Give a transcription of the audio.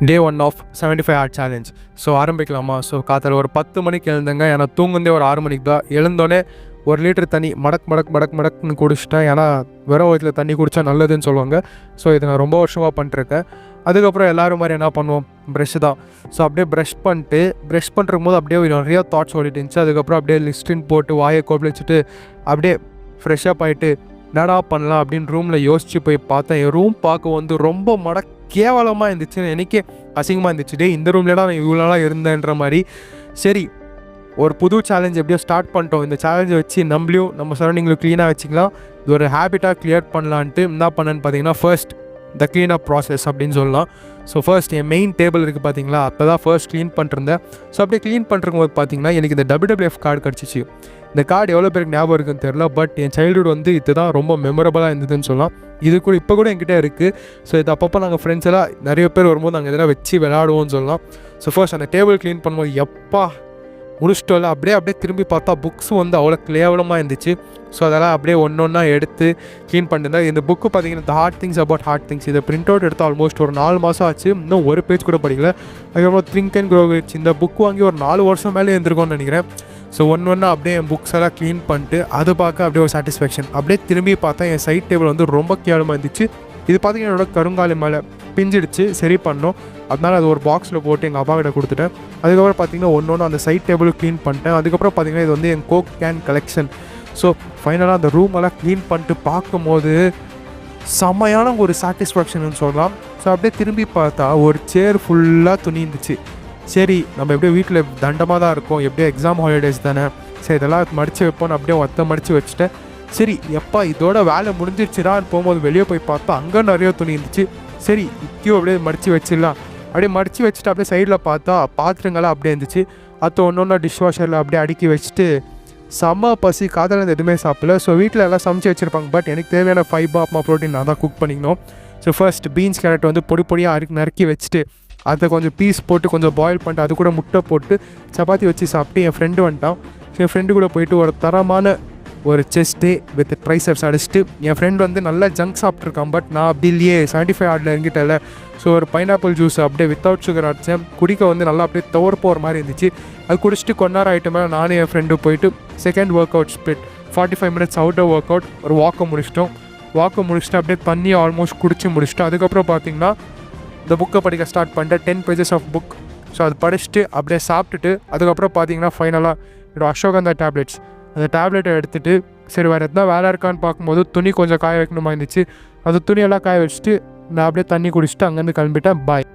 Day 1 of 75 hour challenge. So ஆரம்பிக்கலாமா? So காத்தால ஒரு 10 மணிக்கு எழுந்தேங்க. ஏன்னா தூங்குந்தே ஒரு 6 மணிக்கு தான். எழுந்தோடனே 1 லிட்டர் தண்ணி மடக்குன்னு குடிச்சிட்டேன். ஏன்னா வெறும் வயிற்றில் தண்ணி குடித்தா நல்லதுன்னு சொல்லுவாங்க. ஸோ இதை நான் ரொம்ப வருஷமாக பண்ணிட்டுருக்கேன். அதுக்கப்புறம் எல்லோரும் மாதிரி என்ன பண்ணுவோம், ப்ரெஷ்ஷு தான். ஸோ அப்படியே ப்ரஷ் பண்ணுறக்கும் போது அப்படியே நிறையா தாட்ஸ் ஓடிட்டு இருந்துச்சு. அதுக்கப்புறம் அப்படியே லிஸ்டின் போட்டு வாயை கொப்பளிச்சுட்டு அப்படியே ஃப்ரெஷ்ஷப் ஆகிட்டு என்னடா பண்ணலாம் அப்படின்னு ரூமில் யோசித்து போய் பார்த்தேன். என் ரூம் பார்க்க ரொம்ப கேவலமாக இருந்துச்சு. எனக்கே அசிங்கமாக இருந்துச்சு. இந்த ரூம்லடா நான் இவ்வளோ நாளாக இருந்தேன்ற மாதிரி. சரி, ஒரு புது சேலஞ்ச் எப்படியோ ஸ்டார்ட் பண்ணிட்டோம். இந்த சேலஞ்சை வச்சு நம்ம சரௌண்டிங்கில் க்ளீனாக வச்சுக்கலாம். இது ஒரு ஹேபிட்டாக க்ளியர் பண்ணலான்ட்டு என்ன பண்ணேன்னு பார்த்தீங்கன்னா, first the clean up process அப்படின்னு சொல்லலாம். ஸோ ஃபர்ஸ்ட் என் மெயின் டேபிள் இருக்குது பார்த்தீங்களா, அப்போ தான் ஃபர்ஸ்ட் க்ளீன் பண்ணிருந்தேன். ஸோ அப்படியே க்ளீன் பண்ணுறம்போது பார்த்தீங்கன்னா எனக்கு இந்த WWF கார்டு கிடச்சிச்சு. இந்த கார்டு எவ்வளோ பேருக்கு ஞாபகம் இருக்குன்னு தெரில, பட் என் சைல்டுஹுட் இதுதான் ரொம்ப மெமரபுளாக இருந்ததுன்னு சொல்லலாம். இது கூட இப்போ கூட என்கிட்ட இருக்குது. ஸோ இது அப்பப்போ நாங்கள் ஃப்ரெண்ட்ஸ் எல்லாம் நிறைய பேர் வரும்போது நாங்கள் இதெல்லாம் வச்சு விளையாடுவோம்னு சொல்லலாம். ஸோ ஃபர்ஸ்ட் அந்த டேபிள் க்ளீன் பண்ணும்போது எப்பா முடிச்சிட்டோம்ல, அப்படியே திரும்பி பார்த்தா புக்ஸ் அவ்வளோ கேவலமாக இருந்துச்சு. ஸோ அதெல்லாம் அப்படியே ஒன்றா எடுத்து க்ளீன் பண்ணிருந்தேன். இந்த புக்கு பார்த்தீங்கன்னா the hard things about hard things. இதை பிரிண்ட் அவுட் எடுத்து ஆல்மோஸ்ட் ஒரு 4 மாதம் ஆச்சு. இன்னும் ஒரு பேஜ் கூட படிக்கல. அதுக்கப்புறம் திங்க் அண்ட் க்ரோ ரிச், இந்த புக் வாங்கி ஒரு 4 வருஷம் மேலே இருந்திருக்கோன்னு நினைக்கிறேன். ஸோ ஒன்றா அப்படியே என் புக்ஸ் எல்லாம் க்ளீன் பண்ணிட்டு அது பார்க்க அப்படியே ஒரு சாட்டிஸ்ஃபேக்ஷன். அப்படியே திரும்பி பார்த்தா என் சைட் டேபிள் ரொம்ப கேவலமாக இருந்துச்சு. இது பார்த்தீங்கன்னா என்னோட கருங்காலி மேலே பிஞ்சிடுச்சு, சரி பண்ணோம். அதனால் அது ஒரு பாக்ஸில் போட்டு எங்கள் அப்பா கிட்ட கொடுத்துட்டேன். அதுக்கப்புறம் பார்த்தீங்கன்னா ஒன்று அந்த சைட் டேபிள் க்ளீன் பண்ணிட்டேன். அதுக்கப்புறம் பார்த்தீங்கன்னா இது என் கோக் கேன் கலெக்ஷன். ஸோ ஃபைனலாக அந்த ரூமெல்லாம் க்ளீன் பண்ணிட்டு பார்க்கும்போது செம்மையான ஒரு சாட்டிஸ்ஃபேக்ஷன் சொல்லலாம். ஸோ அப்படியே திரும்பி பார்த்தா ஒரு சேர் ஃபுல்லாக துணி இருந்துச்சு. சரி, நம்ம எப்படியோ வீட்டில் தண்டமாக தான் இருக்கோம், எப்படியோ எக்ஸாம் ஹாலிடேஸ் தானே, சரி இதெல்லாம் மடித்து வைப்போன்னு அப்படியே மடித்து வச்சுட்டேன். சரி எப்பா இதோட வேலை முடிஞ்சிருச்சுடான்னு போகும்போது வெளியே போய் பார்த்தா அங்கே நிறைய துணி இருந்துச்சு. சரி இப்பயும் அப்படியே மடித்து வச்சிடலாம். அப்படியே மடித்து வச்சுட்டு அப்படியே சைடில் பார்த்தா பாத்திரங்கள்லாம் அப்படியே இருந்துச்சு. அது ஒன்றா டிஷ் வாஷரில் அப்படியே அடுக்கி வச்சுட்டு செம்ம பசி, காதல் எதுவுமே சாப்பிடல. ஸோ வீட்டில் எல்லாம் சமைச்சு வச்சுருப்பாங்க, பட் எனக்கு தேவையான ஃபைபர் ப்ரோட்டீன் நான் தான் குக் பண்ணிக்கணும். ஸோ ஃபர்ஸ்ட் பீன்ஸ் கேரட் பொடியாக நறுக்கி வச்சுட்டு அதை கொஞ்சம் பீஸ் போட்டு கொஞ்சம் பாயில் பண்ணிட்டு அது கூட முட்டை போட்டு சப்பாத்தி வச்சு சாப்பிட்டு என் ஃப்ரெண்டு வந்துட்டான். என் ஃப்ரெண்டு கூட போயிட்டு ஒரு தரமான ஒரு செஸ்ட்டு வித் ட்ரைசெப்ஸ் அடிச்சுட்டு என் ஃப்ரெண்ட் நல்லா ஜங்க் சாப்பிட்ருக்கான். பட் நான் அப்படி இல்லையே, 75 ஆர்டில் இறங்கிட்டல. ஸோ ஒரு பைனாப்பிள் ஜூஸ் அப்படியே வித்தவுட் சுகர் அடித்தேன். குடிக்க நல்லா அப்படியே துவர போகிற மாதிரி இருந்துச்சு. அது குடிச்சிட்டு கொண்டார ஐட்டம் மேலே நானும் என் ஃப்ரெண்டு போயிட்டு second work out split 45 minutes outer work out ஒரு வாக்கை முடிச்சிட்டு அப்படியே தண்ணி ஆல்மோஸ்ட் குடிச்சு முடிச்சிட்டோம். அதுக்கப்புறம் பார்த்தீங்கன்னா இந்த புக்கை படிக்க ஸ்டார்ட் பண்ணிட்டேன். 10 pages ஆஃப் புக். ஸோ அது படிச்சுட்டு அப்படியே சாப்பிட்டுட்டு அதுக்கப்புறம் பார்த்தீங்கன்னா ஃபைனலாக என்னோட அசோகந்தா டேப்லெட்ஸ், அந்த டேப்லெட்டை எடுத்துகிட்டு சரி வேறு எதுனா வேலை இருக்கான்னு பார்க்கும்போது துணி கொஞ்சம் காய வைக்கணுமா இருந்துச்சு. அந்த துணியெல்லாம் காய வச்சுட்டு நான் அப்படியே தண்ணி குடிச்சிட்டு அங்கேருந்து கிளம்பிட்டேன். பாய்.